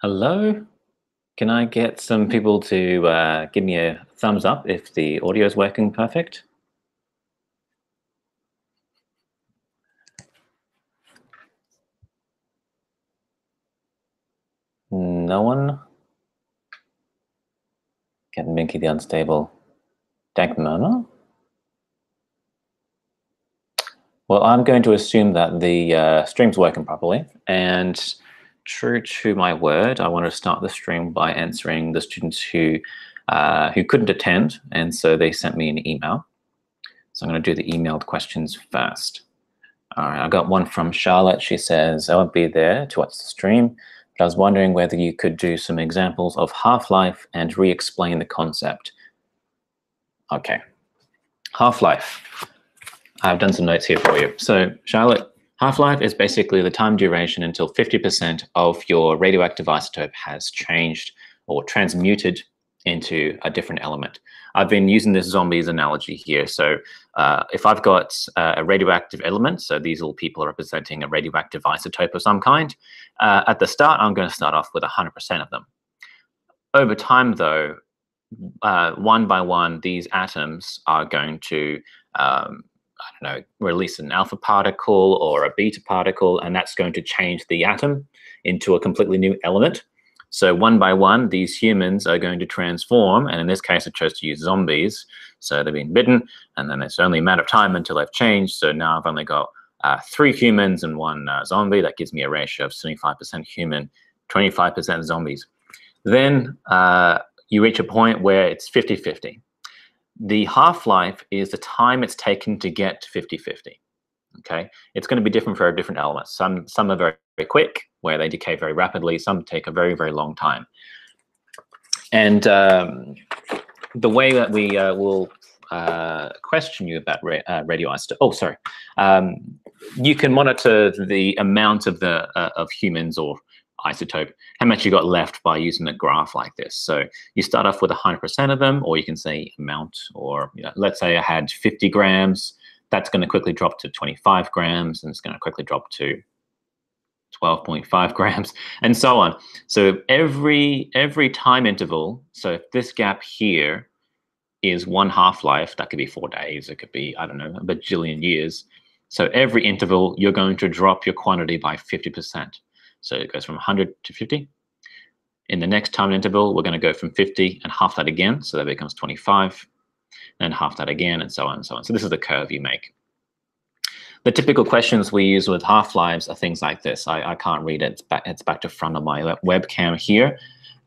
Hello? Can I get some people to give me a thumbs up if the audio is working perfect? No one? Get Minky the Unstable. Dank Murmur? Well, I'm going to assume that the stream's working properly, and true to my word, I want to start the stream by answering the students who couldn't attend, and so they sent me an email. So I'm going to do the emailed questions first. All right, I got one from Charlotte. She says, I won't be there to watch the stream, but I was wondering whether you could do some examples of half-life and re-explain the concept. Okay, half-life. I've done some notes here for you. So Charlotte, half-life is basically the time duration until 50% of your radioactive isotope has changed or transmuted into a different element. I've been using this zombies analogy here. So if I've got a radioactive element, so these little people are representing a radioactive isotope of some kind, at the start, I'm going to start off with 100% of them. Over time, though, one by one, these atoms are going to I don't know, release an alpha particle or a beta particle, and that's going to change the atom into a completely new element. So one by one, these humans are going to transform, and in this case, I chose to use zombies. So they've been bitten, and then it's only a matter of time until they've changed. So now I've only got 3 humans and 1 zombie. That gives me a ratio of 75% human, 25% zombies. Then you reach a point where it's 50-50. The half-life is the time it's taken to get to 50-50. Okay, it's going to be different for different elements. Some are very, very quick, where they decay very rapidly. Some take a very, very long time. And the way that we will question you about radioisotope. Oh, sorry. You can monitor the amount of the of humans or isotope, how much you got left by using a graph like this. So you start off with 100% of them, or you can say amount, or let's say I had 50 grams. That's going to quickly drop to 25 grams, and it's going to quickly drop to 12.5 grams, and so on. So every time interval, so if this gap here is 1 half-life, that could be 4 days, it could be, I don't know, a bajillion years. So every interval, you're going to drop your quantity by 50%. So it goes from 100 to 50. In the next time interval, we're going to go from 50 and half that again, so that becomes 25, and half that again, and so on and so on. So this is the curve you make. The typical questions we use with half-lives are things like this. I can't read it. It's back to front of my webcam here.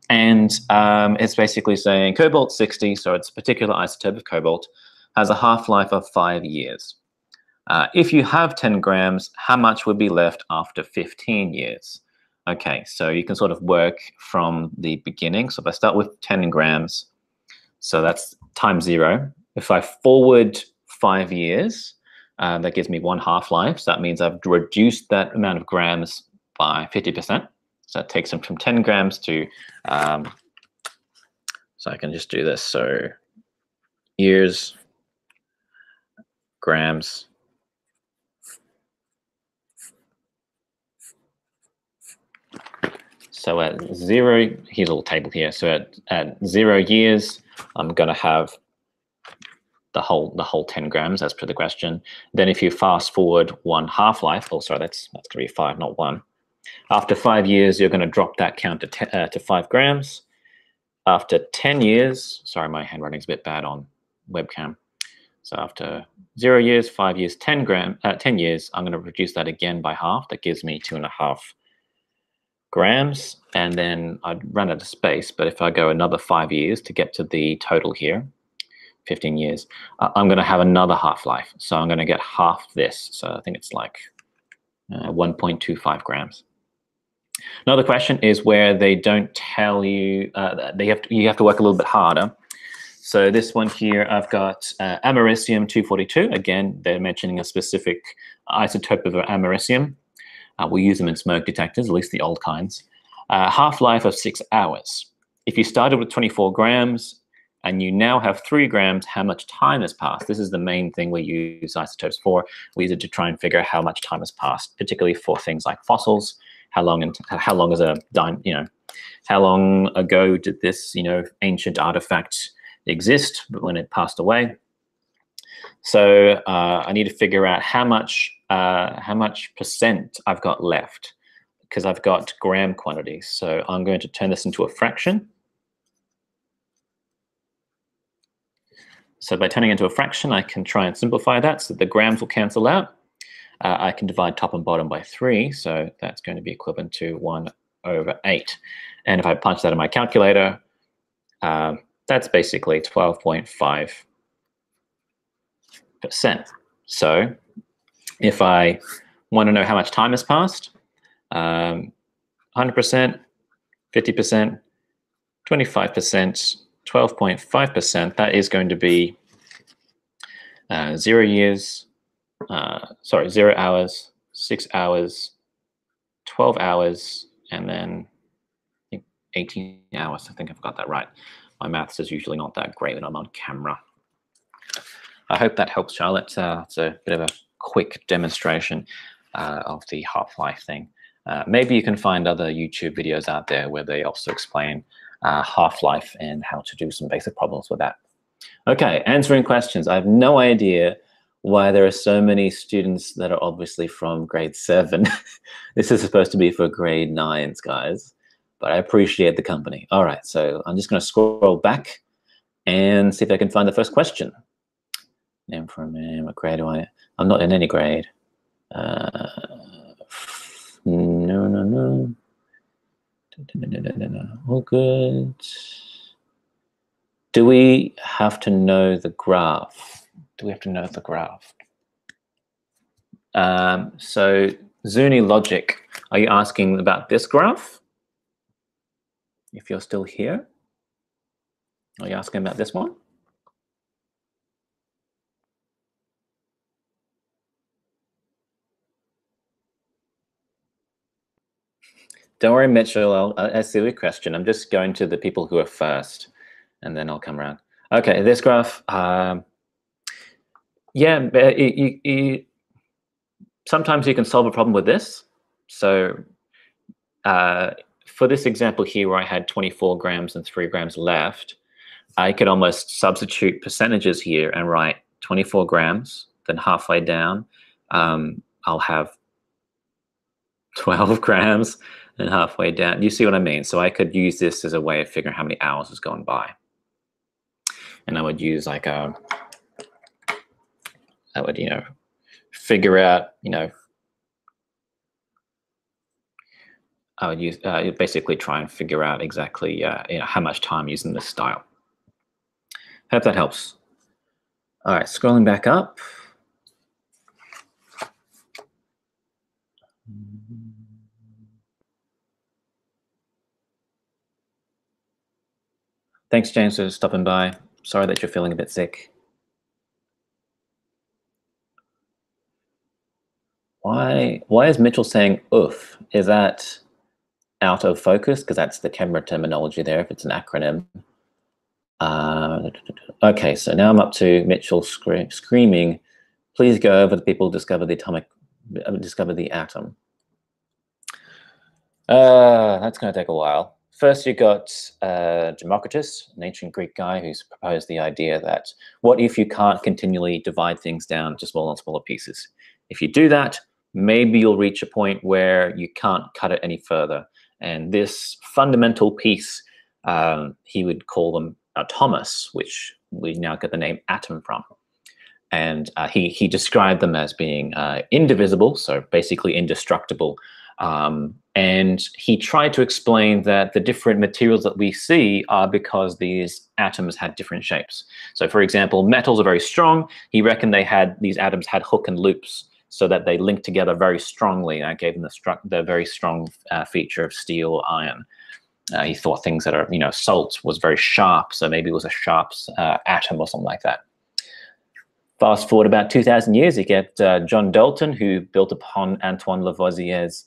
And it's basically saying cobalt-60, so it's a particular isotope of cobalt, has a half-life of 5 years. If you have 10 grams, how much would be left after 15 years? Okay, so you can sort of work from the beginning. So if I start with 10 grams, so that's times 0. If I forward 5 years, that gives me 1 half-life. So that means I've reduced that amount of grams by 50%. So that takes them from 10 grams to, so I can just do this. So years, grams, so at 0, here's a little table here. So at 0 years, I'm going to have the whole 10 grams as per the question. Then if you fast forward 1 half-life, oh, sorry, that's going to be 5, not 1. After 5 years, you're going to drop that count to 5 grams. After 10 years, sorry, my handwriting's a bit bad on webcam. So after 0 years, 5 years, 10 years, I'm going to reduce that again by half. That gives me 2.5 grams, and then I'd run out of space. But if I go another 5 years to get to the total here, 15 years, I'm going to have another half-life. So I'm going to get half this. So I think it's like 1.25 grams. Another question is where they don't tell you, you have to work a little bit harder. So this one here, I've got americium-242. Again, they're mentioning a specific isotope of americium. We use them in smoke detectors, at least the old kinds. Half-life of 6 hours. If you started with 24 grams and you now have 3 grams, how much time has passed? This is the main thing we use isotopes for. We use it to try and figure out how much time has passed, particularly for things like fossils. How long is a How long ago did this, ancient artifact exist when it passed away? So I need to figure out how much percent I've got left, because I've got gram quantities. So I'm going to turn this into a fraction. So by turning into a fraction, I can try and simplify that so the grams will cancel out. I can divide top and bottom by 3, so that's going to be equivalent to 1/8. And if I punch that in my calculator, that's basically 12.5%. So if I want to know how much time has passed, 100%, 50%, 25%, 12.5%, that is going to be 0 years, 0 hours, 6 hours, 12 hours, and then I think 18 hours. I think I've got that right. My maths is usually not that great when I'm on camera. I hope that helps, Charlotte. It's a bit of a quick demonstration of the half-life thing. Maybe you can find other YouTube videos out there where they also explain half-life and how to do some basic problems with that. Okay, answering questions. I have no idea why there are so many students that are obviously from grade 7. This is supposed to be for grade 9s, guys, but I appreciate the company. All right, so I'm just going to scroll back and see if I can find the first question. Name for a man, what grade do I? I'm not in any grade. No. All good. Do we have to know the graph? Do we have to know the graph? So Zuni Logic, are you asking about this graph? If you're still here, are you asking about this one? Don't worry, Mitchell. I see your question. I'm just going to the people who are first, and then I'll come around. Okay, this graph. Yeah, sometimes you can solve a problem with this. So for this example here, where I had 24 grams and 3 grams left, I could almost substitute percentages here and write 24 grams. Then halfway down, I'll have 12 grams. And halfway down, you see what I mean? So I could use this as a way of figuring how many hours has gone by. And I would use like I would, figure out, I would use, basically try and figure out exactly, how much time using this style. Hope that helps. All right, scrolling back up. Thanks, James, for stopping by. Sorry that you're feeling a bit sick. Why is Mitchell saying oof? Is that out of focus? Because that's the camera terminology there, if it's an acronym. Okay, so now I'm up to Mitchell screaming, please go over the people who discover the atom. That's going to take a while. First, you got Democritus, an ancient Greek guy who's proposed the idea that what if you can't continually divide things down to smaller and smaller pieces? If you do that, maybe you'll reach a point where you can't cut it any further. And this fundamental piece, he would call them atoms, which we now get the name atom from. And he described them as being indivisible, so basically indestructible. And he tried to explain that the different materials that we see are because these atoms had different shapes. So for example, metals are very strong. He reckoned these atoms had hook and loops so that they linked together very strongly. And that gave them the very strong feature of steel, iron. He thought things that are, salt was very sharp. So maybe it was a sharp atom or something like that. Fast forward about 2,000 years, you get John Dalton, who built upon Antoine Lavoisier's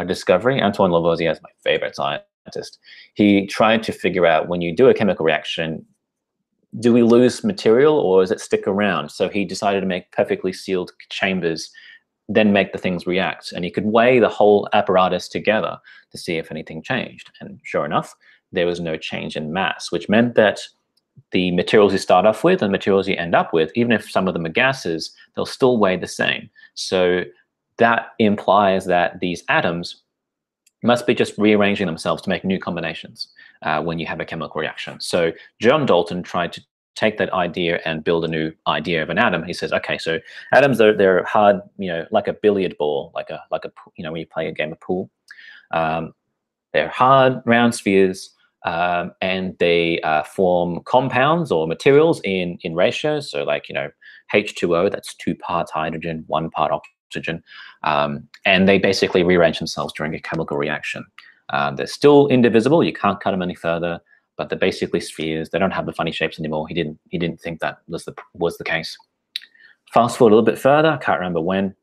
discovery. Antoine Lavoisier is my favorite scientist. He tried to figure out, when you do a chemical reaction, do we lose material or does it stick around? So he decided to make perfectly sealed chambers then make the things react. And he could weigh the whole apparatus together to see if anything changed. And sure enough, there was no change in mass, which meant that the materials you start off with and materials you end up with, even if some of them are gases, they'll still weigh the same. So that implies that these atoms must be just rearranging themselves to make new combinations when you have a chemical reaction. So John Dalton tried to take that idea and build a new idea of an atom. He says, okay, so atoms, they're hard, like a billiard ball, like a when you play a game of pool. They're hard, round spheres, and they form compounds or materials in ratios. So like, H2O, that's 2 parts hydrogen, 1 part oxygen. And they basically rearrange themselves during a chemical reaction. They're still indivisible. You can't cut them any further, but they're basically spheres. They don't have the funny shapes anymore. He didn't think that was the case. Fast forward a little bit further, I can't remember when,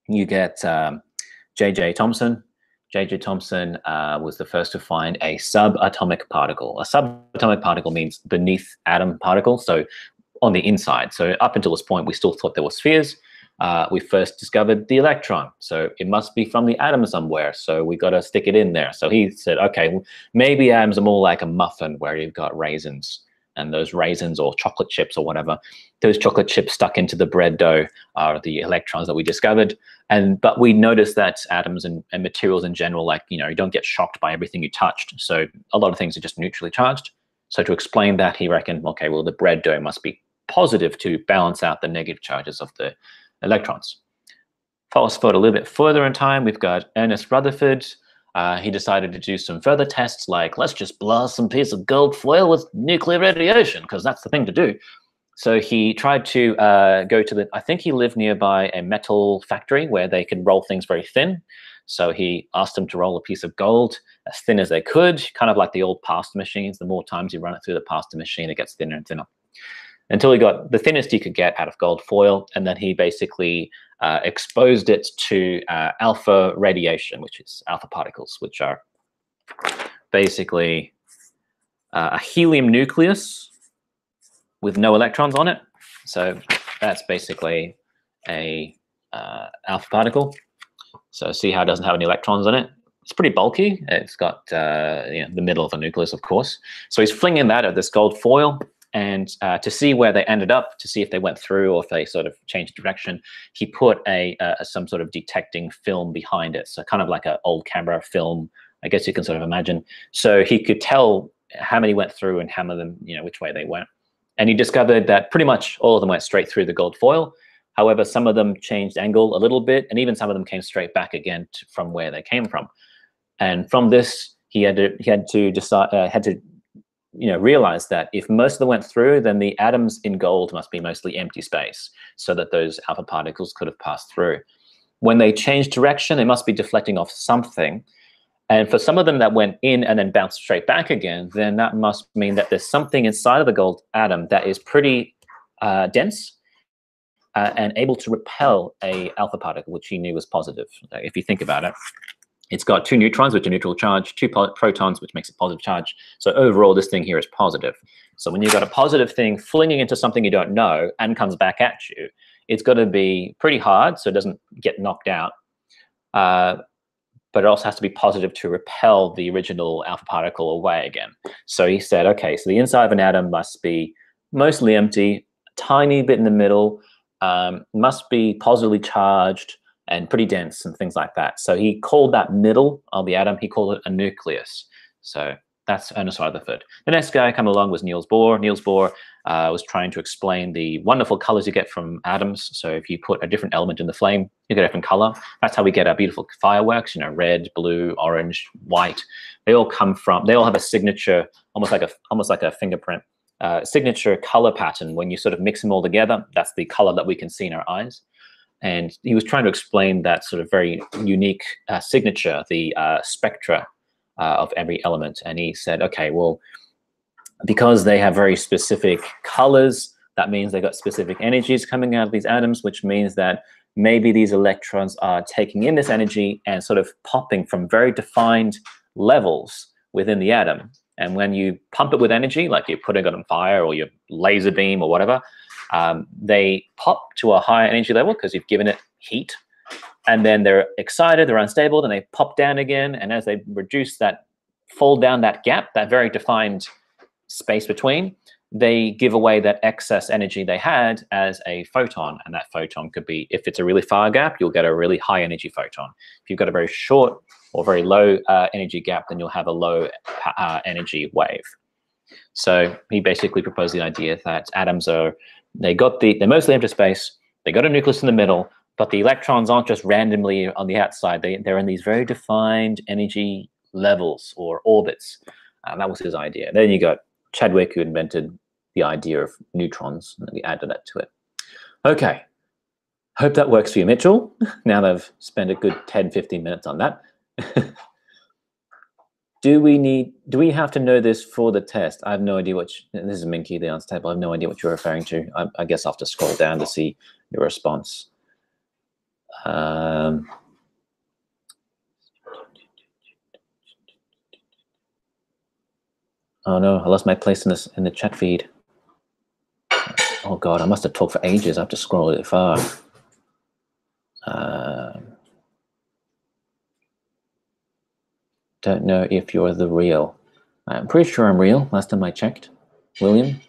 you get J.J. Thomson. J.J. Thomson was the first to find a subatomic particle. A subatomic particle means beneath atom particle, so on the inside. So up until this point, we still thought there were spheres. We first discovered the electron, so it must be from the atom somewhere, so we got to stick it in there. So he said, okay, well, maybe atoms are more like a muffin where you've got raisins, and those raisins or chocolate chips or whatever, those chocolate chips stuck into the bread dough are the electrons that we discovered. But we noticed that atoms and materials in general, like, you don't get shocked by everything you touched. So a lot of things are just neutrally charged. So to explain that, he reckoned, okay, well, the bread dough must be positive to balance out the negative charges of the electrons. Fast forward a little bit further in time, we've got Ernest Rutherford. He decided to do some further tests, like, let's just blast some piece of gold foil with nuclear radiation, because that's the thing to do. So he tried to go to I think he lived nearby a metal factory where they could roll things very thin. So he asked them to roll a piece of gold as thin as they could, kind of like the old pasta machines. The more times you run it through the pasta machine, it gets thinner and thinner, until he got the thinnest he could get out of gold foil. And then he basically exposed it to alpha radiation, which is alpha particles, which are basically a helium nucleus with no electrons on it. So that's basically a alpha particle. So see how it doesn't have any electrons on it? It's pretty bulky. It's got the middle of the nucleus, of course. So he's flinging that at this gold foil. And to see where they ended up, to see if they went through or if they sort of changed direction, he put some sort of detecting film behind it. So kind of like an old camera film, I guess you can sort of imagine. So he could tell how many went through and how many of them, which way they went. And he discovered that pretty much all of them went straight through the gold foil. However, some of them changed angle a little bit, and even some of them came straight back again from where they came from. And from this, he had to realize that if most of them went through, then the atoms in gold must be mostly empty space, so that those alpha particles could have passed through. When they changed direction, they must be deflecting off something. And for some of them that went in and then bounced straight back again, then that must mean that there's something inside of the gold atom that is pretty dense and able to repel a alpha particle, which he knew was positive. If you think about it, it's got 2 neutrons, which are neutral charge, 2 protons, which makes it positive charge. So overall, this thing here is positive. So when you've got a positive thing flinging into something you don't know and comes back at you, it's got to be pretty hard so it doesn't get knocked out. But it also has to be positive to repel the original alpha particle away again. So he said, okay, so the inside of an atom must be mostly empty, a tiny bit in the middle, must be positively charged, and pretty dense and things like that. So he called that middle of the atom, he called it a nucleus. So that's Ernest Rutherford. The next guy come along was Niels Bohr. Niels Bohr was trying to explain the wonderful colors you get from atoms. So if you put a different element in the flame, you get a different color. That's how we get our beautiful fireworks, red, blue, orange, white. They all have a signature, almost like a fingerprint, signature color pattern. When you sort of mix them all together, that's the color that we can see in our eyes. And he was trying to explain that sort of very unique signature, the spectra of every element. And he said, okay, well, because they have very specific colors, that means they got specific energies coming out of these atoms, which means that maybe these electrons are taking in this energy and sort of popping from very defined levels within the atom. And when you pump it with energy, like you're putting it on fire or your laser beam or whatever, they pop to a higher energy level because you've given it heat. and then they're excited, they're unstable, then they pop down again, and as they reduce that, fall down that gap, that very defined space between, they give away that excess energy they had as a photon, and that photon could be, if it's a really far gap, you'll get a really high energy photon. If you've got a very short or very low energy gap, then you'll have a low energy wave. So he basically proposed the idea that atoms are, they're mostly empty space, they got a nucleus in the middle, but the electrons aren't just randomly on the outside, they're in these very defined energy levels or orbits. That was his idea. Then you got Chadwick, who invented the idea of neutrons, and we added that to it. Okay, hope that works for you, Mitchell. Now they've spent a good 10-15 minutes on that. Do we have to know this for the test? I have no idea this is Minky, the answer table. I have no idea what you're referring to. I guess I'll have to scroll down to see your response. Oh no, I lost my place in the chat feed. Oh God, I must have talked for ages. I have to scroll it far. Don't know if you're the real. I'm pretty sure I'm real. Last time I checked. William.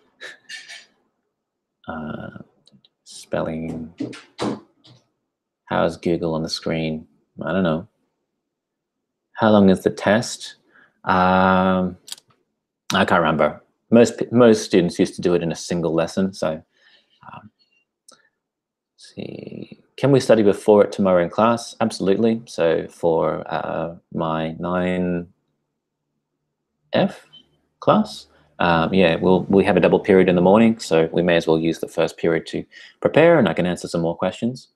Spelling. How's Google on the screen? I don't know. How long is the test? I can't remember. Most students used to do it in a single lesson. So, let's see. Can we study before it tomorrow in class? Absolutely. So for my 9F class, yeah, we have a double period in the morning, so we may as well use the first period to prepare, and I can answer some more questions.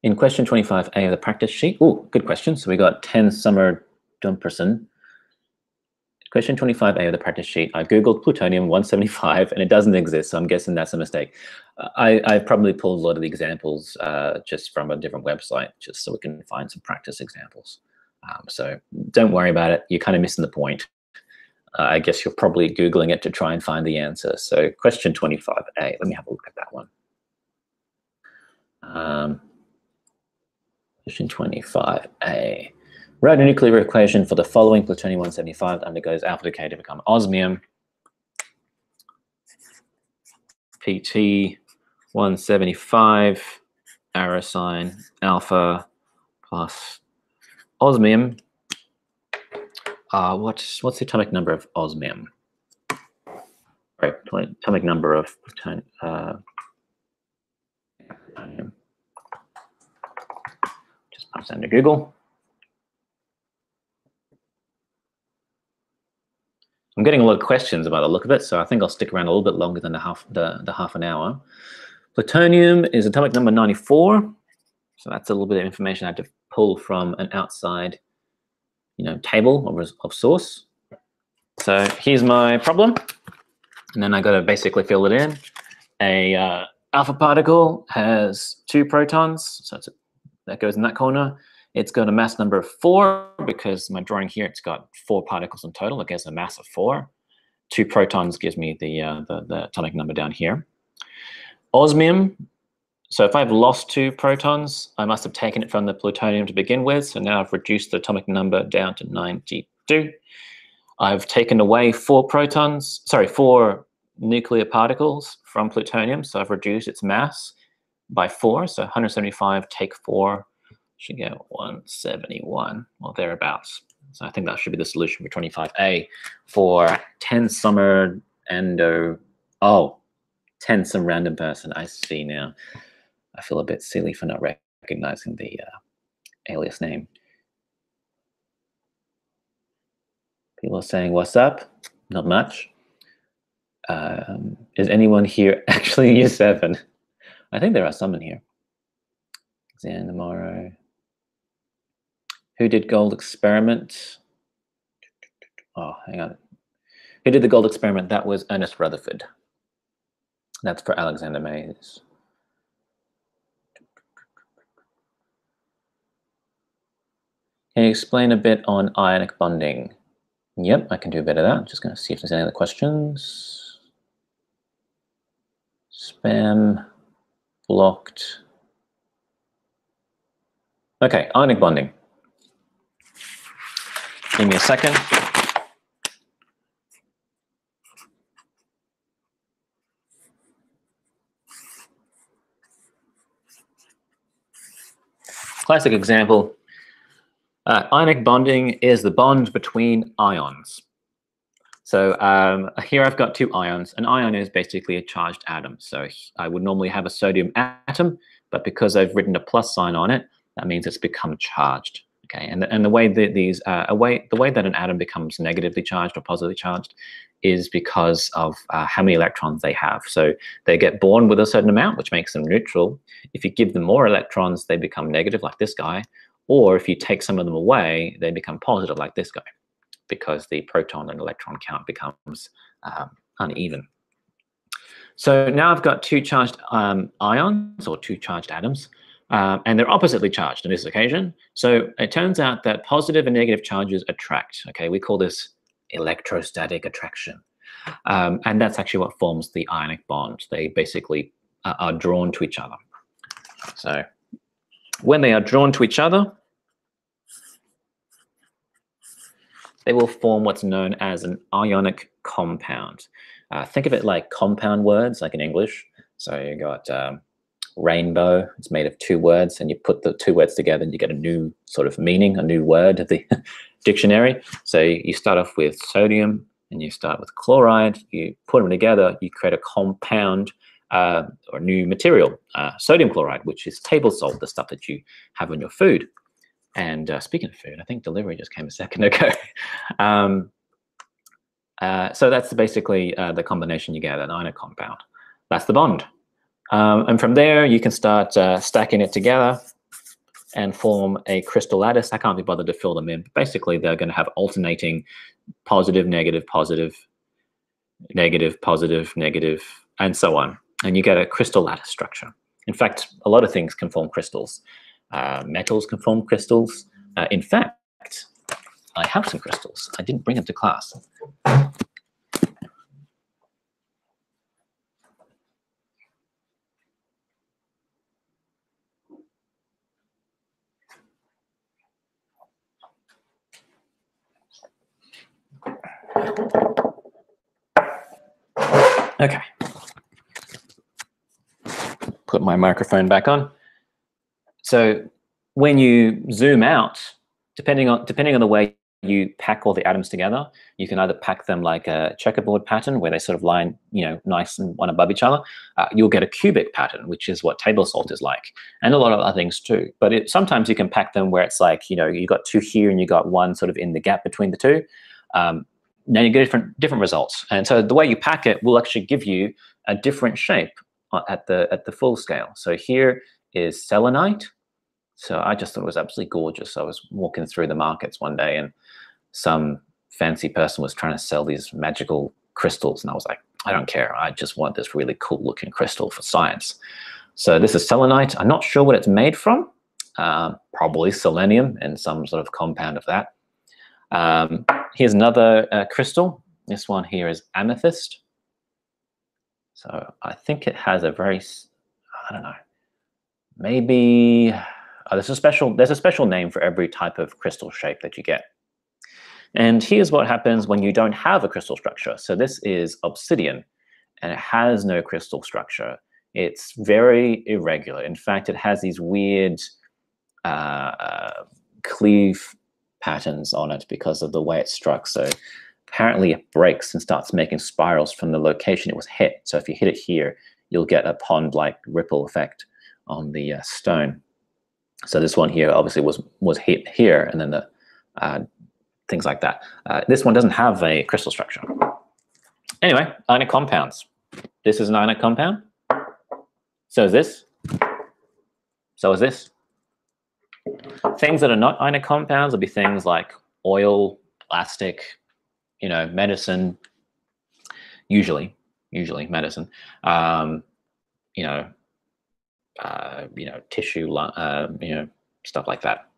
In question 25A of the practice sheet, oh, good question. So we got 10 Summer Dumperson. Question 25A of the practice sheet. I Googled plutonium-175 and it doesn't exist, so I'm guessing that's a mistake. I've probably pulled a lot of the examples just from a different website, just so we can find some practice examples. So don't worry about it. You're kind of missing the point. I guess you're probably Googling it to try and find the answer. So question 25A, let me have a look at that one. Question 25A. Write a nuclear equation for the following plutonium-175 undergoes alpha decay to become osmium. PT-175, arrow sign, alpha plus osmium. What's the atomic number of osmium? Right, atomic number of plutonium. Just punch that into Google. I'm getting a lot of questions about the look of it, so I think I'll stick around a little bit longer than the half an hour. Plutonium is atomic number 94, so that's a little bit of information I had to pull from an outside, table of source. So here's my problem, and then I got to basically fill it in. A alpha particle has 2 protons, so that goes in that corner. It's got a mass number of 4 because my drawing here, it's got 4 particles in total. It gives a mass of 4. 2 protons gives me the atomic number down here. Osmium, so if I've lost 2 protons, I must have taken it from the plutonium to begin with. So now I've reduced the atomic number down to 92. I've taken away 4 nuclear particles from plutonium. So I've reduced its mass by 4. So 175 take 4. Should get 171 or thereabouts. So I think that should be the solution for 25A for 10 Summer Endo. Oh, 10 some random person. I see now. I feel a bit silly for not recognizing the alias name. People are saying, what's up? Not much. Is anyone here actually year 7? I think there are some in here. Xan tomorrow. Who did gold experiment? Oh, hang on. Who did the gold experiment? That was Ernest Rutherford. That's for Alexander Mays. Can you explain a bit on ionic bonding? Yep, I can do a bit of that. I'm just going to see if there's any other questions. Spam. blocked. Okay, ionic bonding. Give me a second. Classic example. Ionic bonding is the bond between ions. So here I've got two ions. An ion is basically a charged atom. So I would normally have a sodium atom, but because I've written a plus sign on it, that means it's become charged. Okay, and the way that the way that an atom becomes negatively charged or positively charged is because of how many electrons they have. So they get born with a certain amount, which makes them neutral. If you give them more electrons, they become negative, like this guy. Or if you take some of them away, they become positive, like this guy, because the proton and electron count becomes uneven. So now I've got two charged ions, or two charged atoms, and they're oppositely charged on this occasion. So it turns out that positive and negative charges attract. Okay, we call this electrostatic attraction. And that's actually what forms the ionic bond. They basically are drawn to each other. So when they are drawn to each other, they will form what's known as an ionic compound. Think of it like compound words, like in English. So you got rainbow, it's made of two words, and you put the two words together and you get a new sort of meaning, a new word of the dictionary. So you start off with sodium and you start with chloride, you put them together, you create a compound or new material, sodium chloride, which is table salt, the stuff that you have in your food. And speaking of food, I think delivery just came a second ago. So that's basically the combination you get, an ionic compound. That's the bond. And from there, you can start stacking it together and form a crystal lattice. I can't be bothered to fill them in. But basically, they're going to have alternating positive, negative, positive, negative, positive, negative, and so on. And you get a crystal lattice structure. In fact, a lot of things can form crystals. Metals can form crystals. In fact, I have some crystals. I didn't bring them to class. Okay. Put my microphone back on. So when you zoom out, depending on the way you pack all the atoms together, you can either pack them like a checkerboard pattern where they sort of line, nice and one above each other. You'll get a cubic pattern, which is what table salt is like, and a lot of other things too. But sometimes you can pack them where it's like, you got two here and you got one sort of in the gap between the two. Now you get different results, and so the way you pack it will actually give you a different shape at the full scale. So here is selenite. So I just thought it was absolutely gorgeous. I was walking through the markets one day and some fancy person was trying to sell these magical crystals. And I was like, I don't care. I just want this really cool looking crystal for science. So this is selenite. I'm not sure what it's made from. Probably selenium and some sort of compound of that. Here's another crystal. This one here is amethyst. So I think it has a very, I don't know, maybe... there's a special name for every type of crystal shape that you get. And here's what happens when you don't have a crystal structure. So this is obsidian, and it has no crystal structure. It's very irregular. In fact, it has these weird cleave patterns on it because of the way it's struck. So apparently it breaks and starts making spirals from the location it was hit. So if you hit it here, you'll get a pond-like ripple effect on the stone. So this one here obviously was hit here, and then the things like that. This one doesn't have a crystal structure. Anyway, ionic compounds. This is an ionic compound. So is this. So is this. Things that are not ionic compounds will be things like oil, plastic, medicine. Usually medicine. Tissue, stuff like that.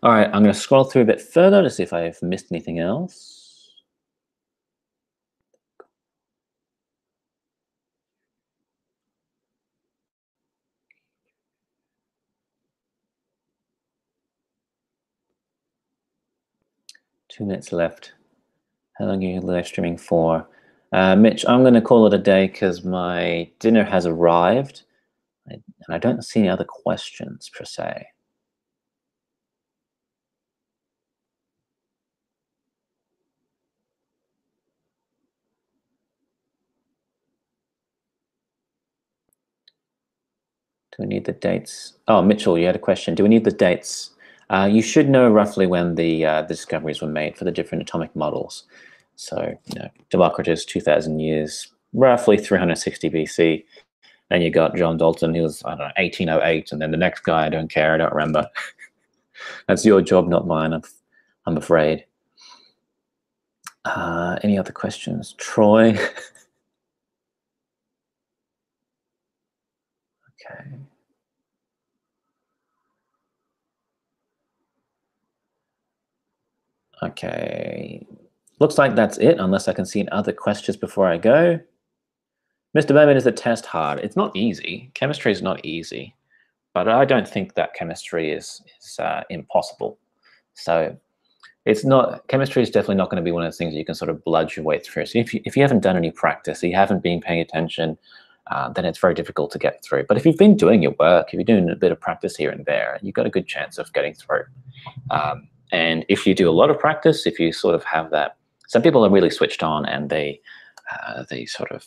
All right, I'm going to scroll through a bit further to see if I've missed anything else. 2 minutes left. How long are you live streaming for? Mitch, I'm going to call it a day because my dinner has arrived. And I don't see any other questions per se. Do we need the dates? Oh, Mitchell, you had a question. Do we need the dates? You should know roughly when the discoveries were made for the different atomic models. So, Democritus, 2,000 years, roughly 360 BC. And you got John Dalton, he was, I don't know, 1808. And then the next guy, I don't care, I don't remember. That's your job, not mine, I'm afraid. Any other questions? Troy? Okay. Okay. Looks like that's it, unless I can see other questions before I go. Mr. Bowman, is the test hard? It's not easy. Chemistry is not easy, but I don't think that chemistry is impossible. So it's not, chemistry is definitely not going to be one of those things that you can sort of bludge your way through. So if you haven't done any practice, you haven't been paying attention, then it's very difficult to get through. But if you've been doing your work, if you're doing a bit of practice here and there, you've got a good chance of getting through. And if you do a lot of practice, if you sort of have that, some people are really switched on and they sort of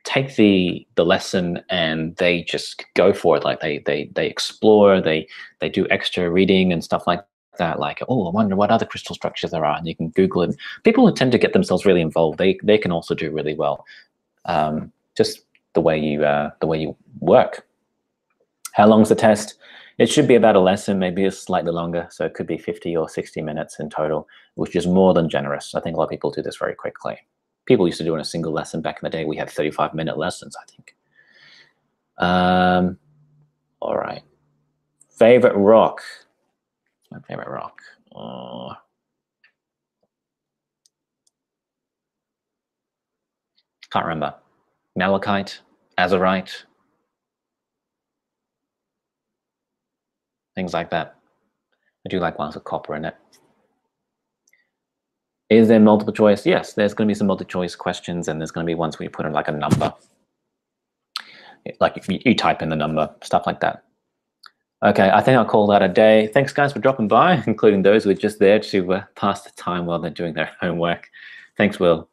take the lesson and they just go for it. Like they explore, they do extra reading and stuff like that. Like, oh, I wonder what other crystal structures there are, and you can Google it. People who tend to get themselves really involved, they can also do really well. Just the way you work. How long's the test? It should be about a lesson, maybe it's slightly longer. So it could be 50 or 60 minutes in total, which is more than generous. I think a lot of people do this very quickly. People used to do it in a single lesson back in the day. We had 35-minute lessons, I think. All right. Favorite rock. My favorite rock. Can't remember. Malachite, azurite, things like that. I do like ones with copper in it. Is there multiple choice? Yes, there's going to be some multiple choice questions, and there's going to be ones where you put in like a number. Like if you type in the number, stuff like that. Okay, I think I'll call that a day. Thanks, guys, for dropping by, including those who are just there to pass the time while they're doing their homework. Thanks, Will.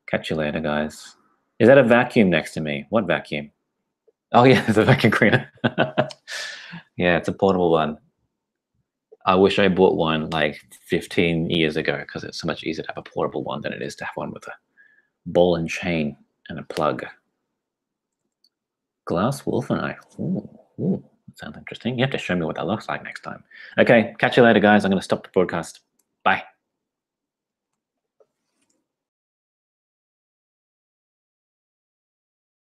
Catch you later, guys. Is that a vacuum next to me? What vacuum? Oh, yeah, it's a vacuum cleaner. Yeah, it's a portable one. I wish I bought one like 15 years ago because it's so much easier to have a portable one than it is to have one with a ball and chain and a plug. Glass wolfenite. Ooh, that sounds interesting. You have to show me what that looks like next time. Okay, catch you later, guys. I'm going to stop the broadcast. Bye.